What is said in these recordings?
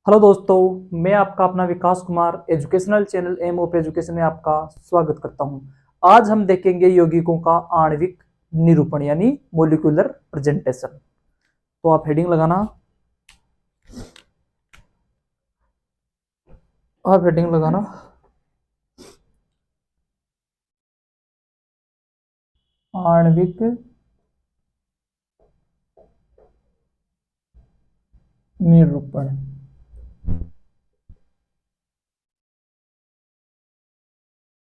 Hello दोस्तों, मैं आपका अपना Vikas Kumar educational channel M of education में आपका स्वागत करता हूं। आज हम देखेंगे यौगिकों का आणविक निरूपण यानी मोलिकुलर प्रेजेंटेशन। तो आप हेडिंग लगाना। आप हेडिंग लगाना। आणविक निरूपण।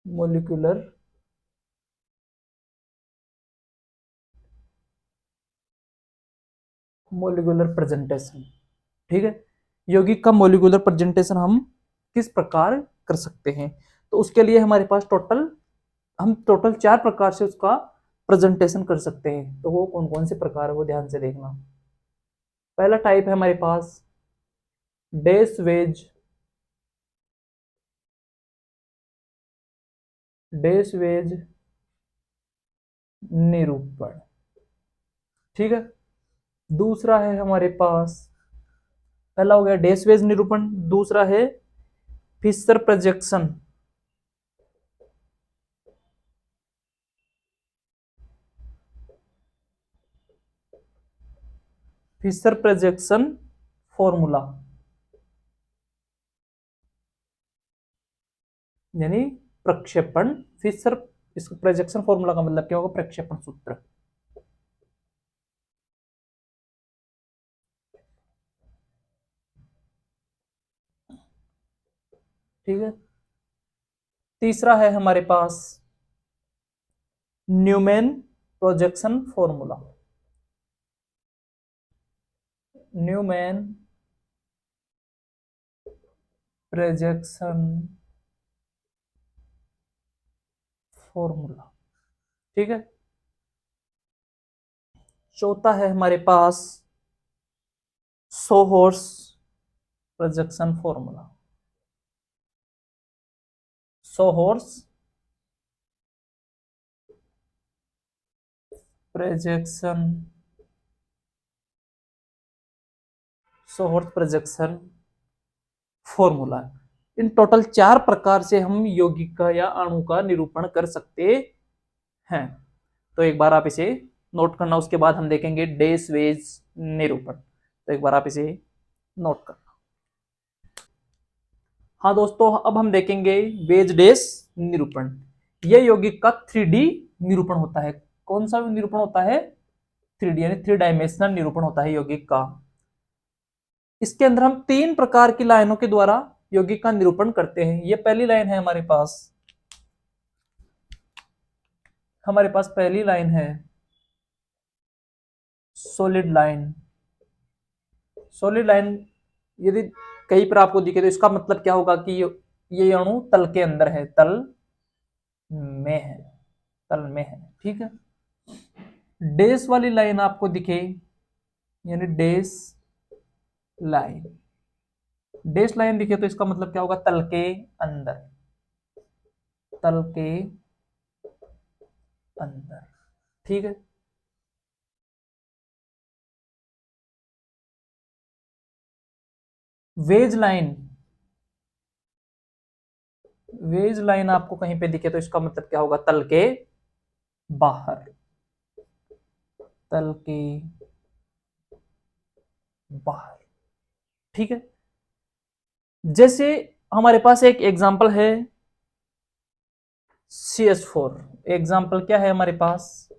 Molecular molecular presentation. ठीक है। यौगिक का मोलिकुलर प्रेजेंटेशन हम किस प्रकार कर सकते हैं? तो उसके लिए हमारे पास टोटल 4 प्रकार से उसका प्रेजेंटेशन कर सकते हैं। तो वो कौन कौन से प्रकार है वो ध्यान से देखना। पहला टाइप है हमारे पास डैश वेज। डैश वेज निरूपण। ठीक है। दूसरा है हमारे पास, पहला हो गया डैश वेज निरूपण, दूसरा है Fischer projection. Fischer projection formula यानी प्रक्षेपण। फिशर इस प्रोजेक्शन फॉर्मूला का मतलब क्या होगा? प्रक्षेपण सूत्र। ठीक है। तीसरा है हमारे पास Newman projection formula. Newman projection formula. ठीक है। चौथा है हमारे पास sawhorse projection formula. Sawhorse projection sawhorse projection formula. इन टोटल 4 प्रकार से हम यौगिक का या अणु का निरूपण कर सकते हैं। तो एक बार आप इसे नोट करना, उसके बाद हम देखेंगे डैश वेज निरूपण। तो एक बार आप इसे नोट करना। हाँ दोस्तों, अब हम देखेंगे वेज डैश निरूपण। यह यौगिक का 3D निरूपण होता है। कौन सा निरूपण होता है? 3D यानी 3 डायमेंशनल निरूपण होता है यौगिक का। इसके अंदर हम 3 प्रकार की लाइनों के द्वारा यौगिक का निरूपण करते हैं। ये पहली लाइन है हमारे पास पहली लाइन है सॉलिड लाइन। सॉलिड लाइन यदि कहीं पर आपको दिखे तो इसका मतलब क्या होगा कि ये अणु तल के अंदर है, तल में है, तल में है। ठीक है। डैश वाली लाइन आपको दिखे यानी लाइन डैश लाइन दिखे तो इसका मतलब क्या होगा? तल के अंदर, तल के अंदर। ठीक है। वेज लाइन, वेज लाइन आपको कहीं पे दिखे तो इसका मतलब क्या होगा? तल के बाहर, तल के बाहर। ठीक है। जैसे हमारे पास एक एग्जांपल है CH4। एग्जांपल क्या है हमारे पास?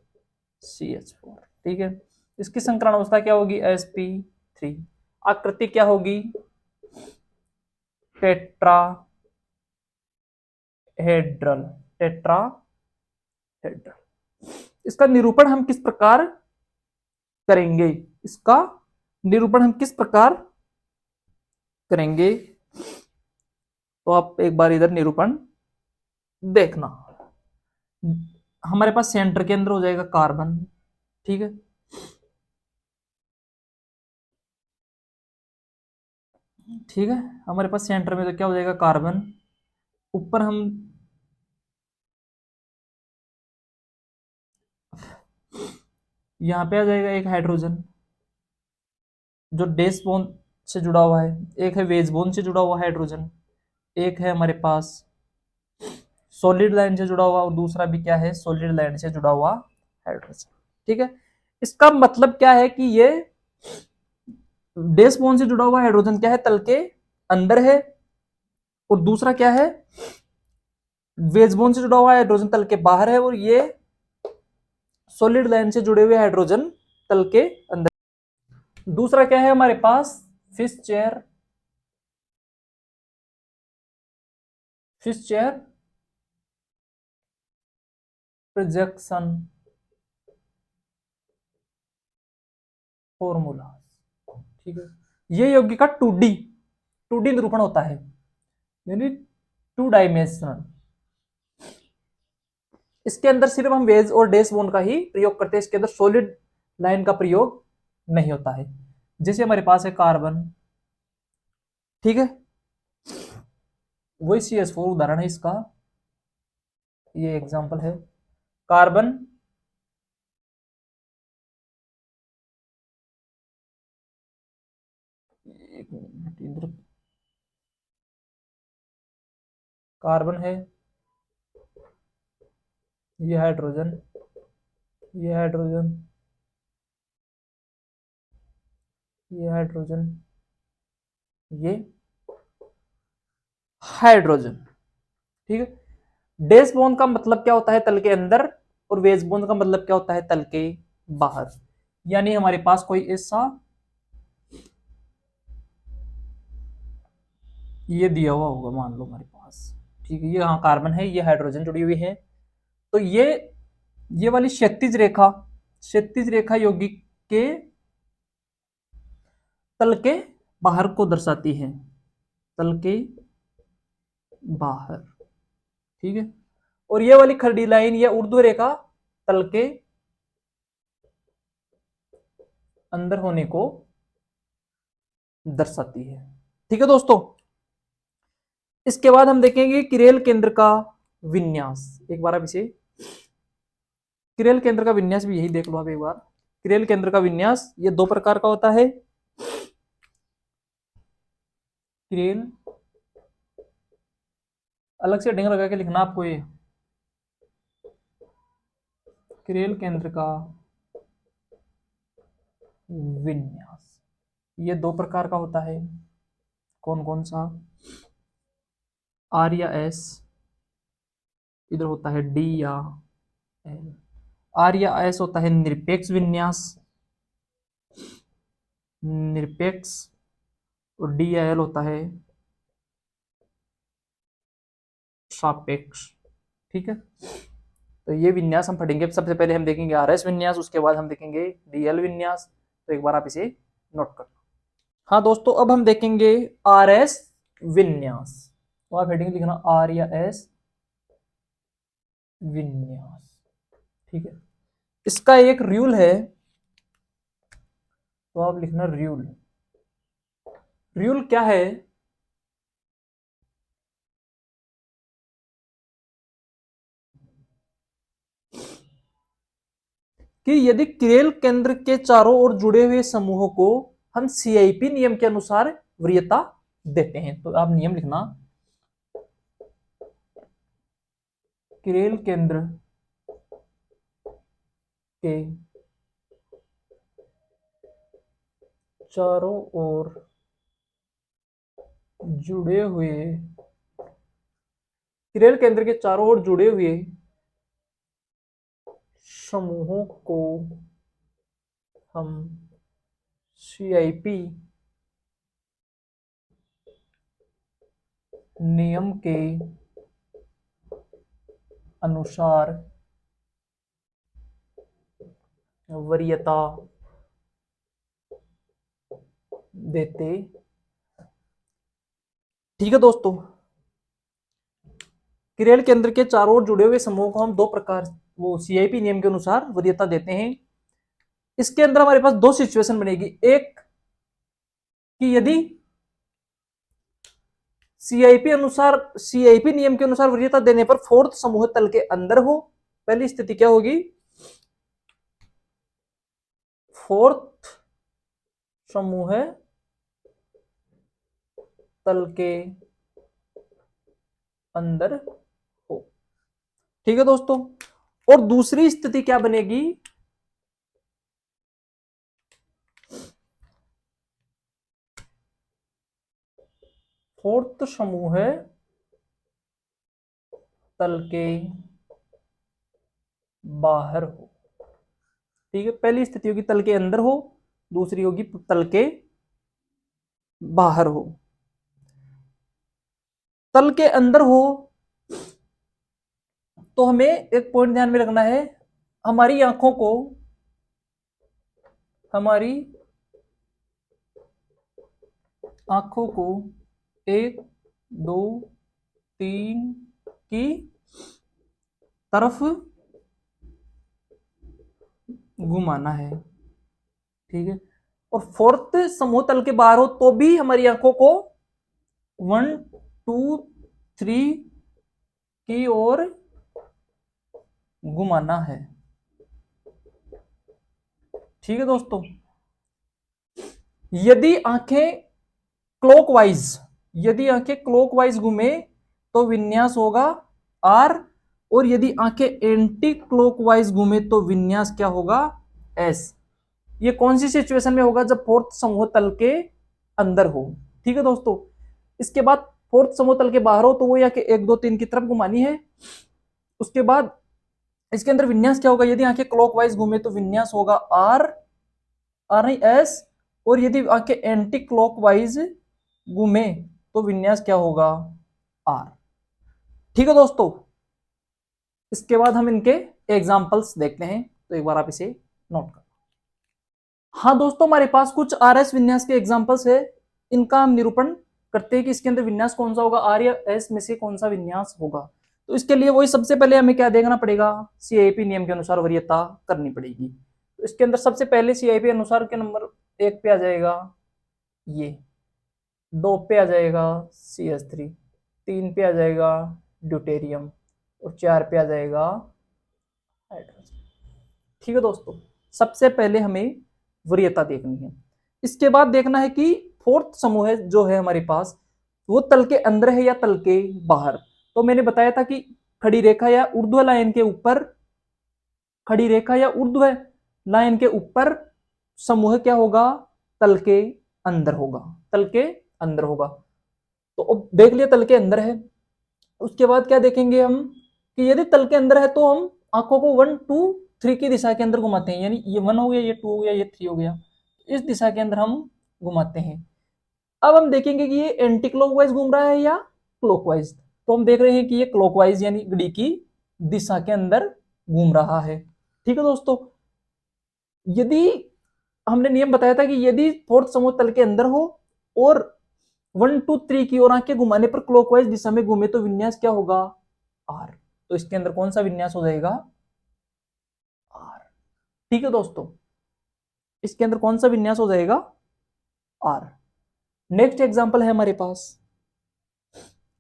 CH4। ठीक है। इसकी संकरण अवस्था क्या होगी? sp3। आकृति क्या होगी? टेट्राहेड्रल। टेट्राहेड्रल। इसका निरूपण हम किस प्रकार करेंगे? इसका निरूपण हम किस प्रकार करेंगे? तो आप एक बार इधर निरूपण देखना। हमारे पास सेंटर के अंदर हो जाएगा कार्बन। ठीक है। ठीक है। हमारे पास सेंटर में तो क्या हो जाएगा? कार्बन। ऊपर हम यहां पे आ जाएगा एक हाइड्रोजन जो डैश बॉन्ड से जुड़ा हुआ है, एक है वेज बोन से जुड़ा हुआ हाइड्रोजन, एक है हमारे पास सॉलिड लाइन से जुड़ा हुआ, और दूसरा भी क्या है, सॉलिड लाइन से जुड़ा हुआ हाइड्रोजन। ठीक है, इसका मतलब क्या है कि ये डैश बोन से जुड़ा हुआ हाइड्रोजन क्या है, तल के अंदर है, और दूसरा क्या है, वेज बोन से जुड़ा हुआ हाइड्रोजन तल के बाहर है, और ये सॉलिड लाइन से जुड़े हुए हाइड्रोजन तल के अंदर। दूसरा क्या है हमारे पास, Fischer, Fischer projection formula. ठीक है, ये यौगिक का 2D निरूपण होता है, यानी 2 डायमेंशनल। इसके अंदर सिर्फ हम वेज और डैश बोन का ही प्रयोग करते हैं, इसके अंदर सॉलिड लाइन का प्रयोग नहीं होता है। जैसे हमारे पास है कार्बन, ठीक है, वही CH4 उदाहरण है इसका, ये एग्जांपल है कार्बन, एक मिनट इधर, कार्बन है, ये हाइड्रोजन, ये हाइड्रोजन, ये हाइड्रोजन, ये हाइड्रोजन। ठीक है, डैश बॉन्ड का मतलब क्या होता है, तल के अंदर, और वेज बॉन्ड का मतलब क्या होता है, तल के बाहर। यानी हमारे पास कोई ऐसा ये दिया हुआ होगा, मान लो हमारे पास, ठीक है, ये हाँ कार्बन है, ये हाइड्रोजन जुड़ी हुई है, तो ये वाली क्षैतिज रेखा, क्षैतिज रेखा यौगिक के तल के बाहर को दर्शाती है, तल के बाहर। ठीक है, और ये वाली खड़ी लाइन या ऊर्ध्व रेखा तल के अंदर होने को दर्शाती है। ठीक है दोस्तों, इसके बाद हम देखेंगे किरेल केंद्र का विन्यास। एक बार आप इसे, किरेल केंद्र का विन्यास भी यही देख लो आप एक बार। किरेल केंद्र का विन्यास ये 2 प्रकार का होता है। किरेल, अलग से ढंग लगा के लिखना आपको, ये किरेल केंद्र का विन्यास ये 2 प्रकार का होता है। कौन कौन सा, आर या एस, इधर होता है डी या एल। आर या एस होता है निरपेक्ष विन्यास, निरपेक्ष, और डी या एल होता है सापेक्ष। ठीक है, तो ये विन्यास हम पढ़ेंगे। सबसे पहले हम देखेंगे आर एस विन्यास, उसके बाद हम देखेंगे डी एल विन्यास। तो एक बार आप इसे नोट कर लो। हाँ दोस्तों, अब हम देखेंगे आर एस विन्यास, तो आप हेडिंग लिखना आर या एस विन्यास। ठीक है, इसका एक रूल है, तो आप लिखना रूल। रूल क्या है, कि यदि किरेल केंद्र के चारों ओर जुड़े हुए समूहों को हम CIP नियम के अनुसार वरीयता देते हैं, तो आप नियम लिखना, किरेल केंद्र के चारों ओर जुड़े हुए, किरेल केंद्र के चारों ओर जुड़े हुए समूहों को हम CIP नियम के अनुसार वरीयता देते। ठीक है दोस्तों, किरेल केंद्र के चारों ओर जुड़े हुए समूह को हम 2 प्रकार वो CIP नियम के अनुसार वरीयता देते हैं। इसके अंदर हमारे पास 2 सिचुएशन बनेगी, एक कि यदि CIP नियम के अनुसार वरीयता देने पर फोर्थ समूह तल के अंदर हो। पहली स्थिति क्या होगी, फोर्थ समूह तल के अंदर हो। ठीक है दोस्तों। और दूसरी स्थिति क्या बनेगी, फोर्थ समूह है तल के बाहर हो। ठीक है, पहली स्थिति होगी तल के अंदर हो, दूसरी होगी तल के बाहर हो। तल के अंदर हो तो हमें एक पॉइंट ध्यान में रखना है, हमारी आंखों को, हमारी आंखों को 1 2 3 की तरफ घुमाना है। ठीक है, और फोर्थ समूह तल के बाहर हो तो भी हमारी आंखों को 1 2 3 की ओर घुमाना है। ठीक है दोस्तों, यदि आंखें क्लॉकवाइज, यदि आंखें क्लॉकवाइज घूमे तो विन्यास होगा आर, और यदि आंखें एंटी क्लॉकवाइज घूमे तो विन्यास क्या होगा, एस। ये कौन सी सिचुएशन में होगा, जब फोर्थ समूह तल के अंदर हो। ठीक है दोस्तों, इसके बाद फोर्थ समूह तल के बाहर हो तो वो या कि 1 2 3 की तरफ घुमानी है। उसके बाद इसके अंदर विन्यास क्या होगा, यदि आंखें क्लॉकवाइज घूमे तो विन्यास होगा आर, आर नहीं एस, और यदि आंखें एंटी क्लॉकवाइज घूमे तो विन्यास क्या होगा, आर। ठीक है दोस्तों, इसके बाद हम इनके एग्जांपल्स देखते हैं, तो एक बार आप इसे नोट कर। हाँ दोस्तों, हमारे पास कुछ आर एस विन्यास के एग्जांपल्स है, इनका हम निरूपण करते हैं कि इसके अंदर विन्यास कौन सा होगा, आर या एस में से कौन सा विन्यास होगा। तो इसके लिए वही सबसे पहले हमें क्या देखना पड़ेगा, सीआईपी नियम के अनुसार वरीयता करनी पड़ेगी। तो इसके अंदर सबसे पहले सीआईपी अनुसार के नंबर 1 पे आ जाएगा ये, 2 पे आ जाएगा CH3, 3 पे आ जाएगा ड्यूटेरियम, और 4 पे आ जाएगा हाइड्रोजन। ठीक है दोस्तों, सबसे पहले हमें वरीयता देखनी है। इसके बाद देखना है कि फोर्थ समूह है जो है हमारे पास, वो तल के अंदर है या तल के बाहर। तो मैंने बताया था कि खड़ी रेखा या ऊर्ध्व लाइन के ऊपर, खड़ी रेखा या ऊर्ध्व लाइन के ऊपर समूह क्या होगा, तल के अंदर होगा, तल के अंदर होगा। तो अब देख लिया तल के अंदर है। उसके बाद क्या देखेंगे हम, कि यदि तल के अंदर है तो हम आंखों को 1 2 3 की दिशा के अंदर घुमाते हैं, यानी ये 1 हो गया, ये 2 हो गया, ये 3 हो गया, इस दिशा के अंदर हम घुमाते हैं। अब हम देखेंगे कि ये एंटी क्लॉकवाइज घूम रहा है या क्लॉकवाइज। तो हम देख रहे हैं कि ये क्लॉकवाइज यानी घड़ी की दिशा के अंदर घूम रहा है। ठीक है दोस्तों, यदि हमने नियम बताया था कि यदि फोर्थ समूह तल के अंदर हो और 1 2 3 की ओर आंखें घुमाने पर क्लॉकवाइज दिशा में घूमे तो विन्यास क्या होगा, आर। तो इसके अंदर कौन सा विन्यास हो जाएगा, आर। ठीक है दोस्तों, इसके अंदर कौन सा विन्यास हो जाएगा, आर। नेक्स्ट एग्जांपल है हमारे पास,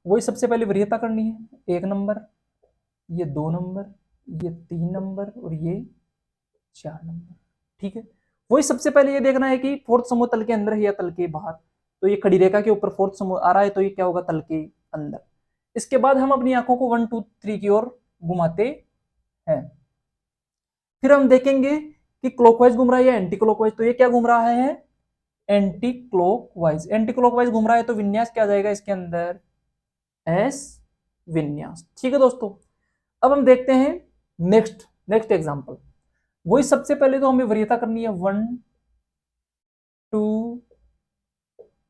वही सबसे पहले वरीयता करनी है। 1 नंबर, ये 2 नंबर, ये 3 नंबर, और ये 4 नंबर। ठीक है, वही सबसे पहले ये देखना है कि फोर्थ समूह तल के अंदर है या तल के बाहर। तो ये खड़ी रेखा के ऊपर फोर्थ समूह आ रहा है, तो ये क्या होगा, तल के अंदर। इसके बाद हम अपनी आंखों को 1 2 3 की ओर घुमाते हैं। फिर हम देखेंगे कि क्लॉकवाइज घूम रहा है या एंटी क्लॉकवाइज। तो ये क्या घूम रहा है, एंटी क्लॉकवाइज। एंटी क्लॉकवाइज घूम रहा है तो विन्यास क्या आ जाएगा इसके अंदर, एस विन्यास। ठीक है दोस्तों, अब हम देखते हैं नेक्स्ट एग्जांपल। वही सबसे पहले तो हमें वरीयता करनी है 1 2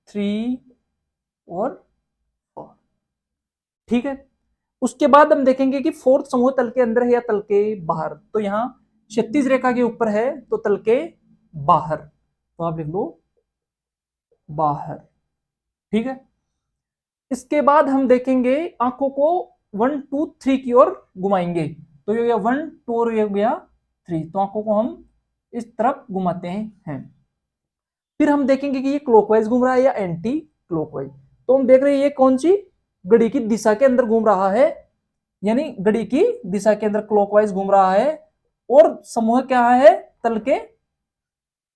3 और 4। ठीक है, उसके बाद हम देखेंगे कि फोर्थ समूह तल के अंदर है या तल के बाहर। तो यहां क्षैतिज रेखा के ऊपर है तो तल के बाहर, तो आप लिख लो बाहर। ठीक है, इसके बाद हम देखेंगे आंखों को 1 2 3 की ओर घुमाएंगे। तो ये हो गया 1 2 और ये हो गया 3, तो आंखों को हम इस तरफ घुमाते हैं। फिर हम देखेंगे कि ये क्लॉकवाइज घूम रहा है या एंटी क्लॉकवाइज। तो हम देख रहे हैं ये कौन सी घड़ी की दिशा के अंदर घूम रहा है, यानी घड़ी की दिशा के अंदर क्लॉकवाइज घूम रहा है, और समूह क्या है, तल के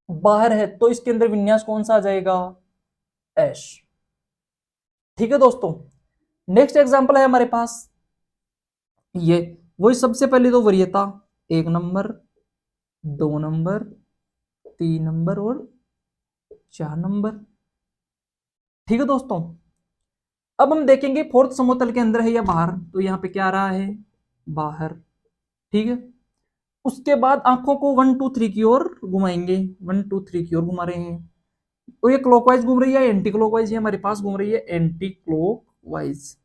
बाहर है। तो इसके अंदर विन्यास कौन सा आ जाएगा, एश। ठीक है दोस्तों, नेक्स्ट एग्जांपल है हमारे पास ये, वही सबसे पहले तो वरीयता 1 नंबर, 2 नंबर, 3 नंबर और 4 नंबर। ठीक है दोस्तों, अब हम देखेंगे फोर्थ समतल के अंदर है या बाहर, तो यहाँ पे क्या आ रहा है, बाहर। ठीक है, उसके बाद आंखों को 1 2 3 की ओर घुमाएंगे, 1 2 3 की ओर घुमा रहे हैं, तो ये क्लॉकवाइज घूम रही है एंटी क्लॉकवाइज, ये हमारे पास घूम रही है एंटी क्लॉकवाइज,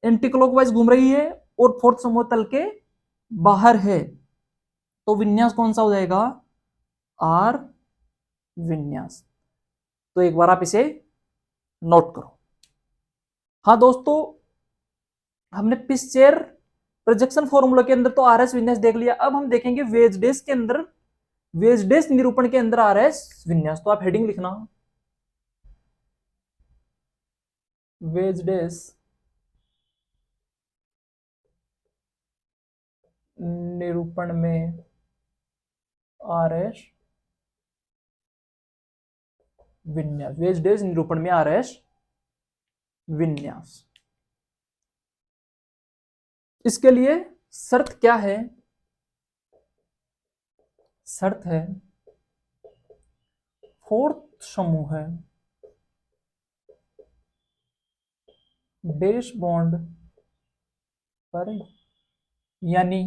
एंटी क्लॉकवाइज घूम रही है और फोर्थ समतल के बाहर है, तो विन्यास कौन सा हो जाएगा, आर विन्यास। तो एक बार आप इसे नोट करो। हाँ दोस्तों, हमने पिस्चर प्रोजेक्शन फॉर्मूला के अंदर तो आर एस विन्यास देख लिया, अब हम देखेंगे वेजडेस के अंदर, वेजडेस निरूपण के अंदर आर एस विन्यास। तो आप हेडिंग लिखना, वेजडेस निरूपण में आर एस विन्यास, वेजडेस निरूपण में आर एस विन्यास। इसके लिए शर्त क्या है, शर्त है फोर्थ समूह है डैश बॉन्ड पर, यानी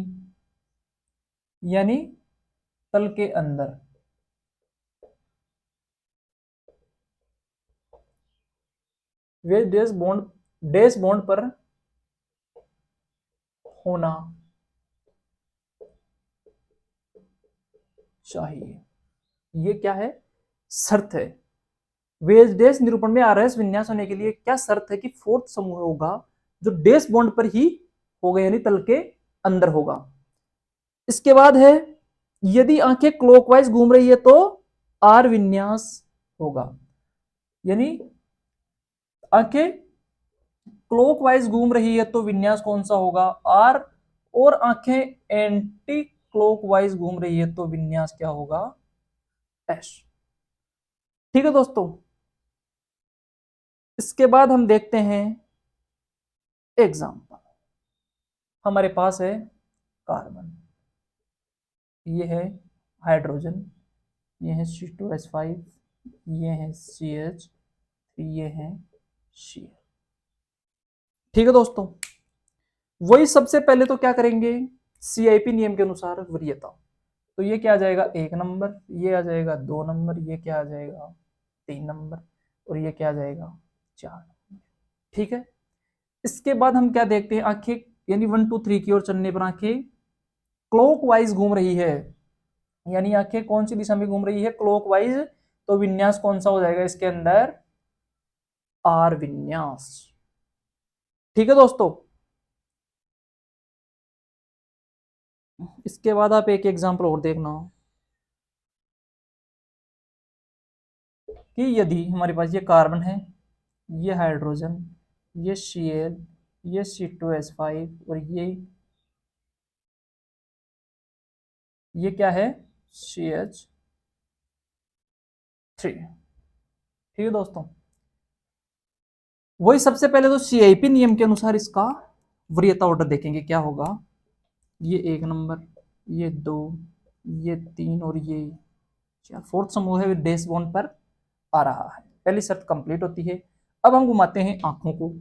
यानी तल के अंदर, वे डैश बॉन्ड पर होना चाहिए। ये क्या है, शर्त है। वेज डैश निरूपण में आर एस विन्यास होने के लिए क्या शर्त है कि फोर्थ समूह होगा जो डैश बॉन्ड पर ही होगा, यानी तल के अंदर होगा। इसके बाद है, यदि आंखें क्लॉकवाइज घूम रही है तो आर विन्यास होगा, यानी आंखें क्लॉकवाइज घूम रही है तो विन्यास कौन सा होगा, आर, और आंखें एंटी क्लॉकवाइज घूम रही है तो विन्यास क्या होगा, एस। ठीक है दोस्तों, इसके बाद हम देखते हैं एग्जाम्पल। हमारे पास है कार्बन, ये है हाइड्रोजन, ये है C2H5, ये है CH, ये है Cl। ठीक है दोस्तों, वही सबसे पहले तो क्या करेंगे, CIP नियम के अनुसार वरीयता, तो ये क्या आ जाएगा 1 नंबर, ये आ जाएगा 2 नंबर, ये क्या आ जाएगा 3 नंबर, और ये क्या आ जाएगा 4 नंबर। ठीक है, इसके बाद हम क्या देखते हैं, आंखें यानी 1 2 3 की ओर चलने पर आंखें क्लॉकवाइज घूम रही है, यानी आंखें कौन सी दिशा में घूम रही है, क्लॉकवाइज, तो विन्यास कौन सा हो जाएगा इसके अंदर, आर विन्यास। ठीक है दोस्तों, इसके बाद आप एक एग्जांपल और देखना कि यदि हमारे पास ये कार्बन है, ये हाइड्रोजन, ये Cl, ये C2H5 और ये क्या है CH3। ठीक है दोस्तों, वही सबसे पहले तो CIP नियम के अनुसार इसका वरीयता ऑर्डर देखेंगे क्या होगा, ये 1 नंबर, ये 2, ये 3 और ये 4, फोर्थ समूह है डैश बॉन्ड पर आ रहा है, पहली शर्त कंप्लीट होती है। अब हम घुमाते हैं आंखों को,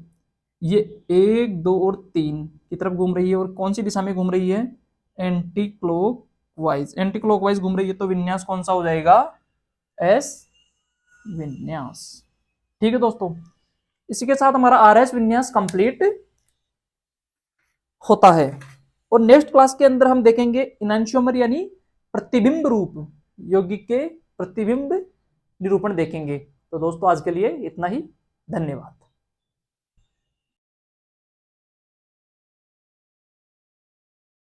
ये 1 2 और 3 की तरफ घूम रही है, और कौन सी दिशा में घूम रही है, एंटी क्लॉकवाइज, एंटी क्लॉकवाइज घूम रही है, तो विन्यास कौन सा हो जाएगा, एस विन्यास। ठीक है दोस्तों, इसी के साथ हमारा आर एस विन्यास कंप्लीट होता है, और नेक्स्ट क्लास के अंदर हम देखेंगे इनैंशियोमर यानी प्रतिबिंब रूप, यौगिक के प्रतिबिंब निरूपण देखेंगे। तो दोस्तों आज के लिए इतना ही, धन्यवाद।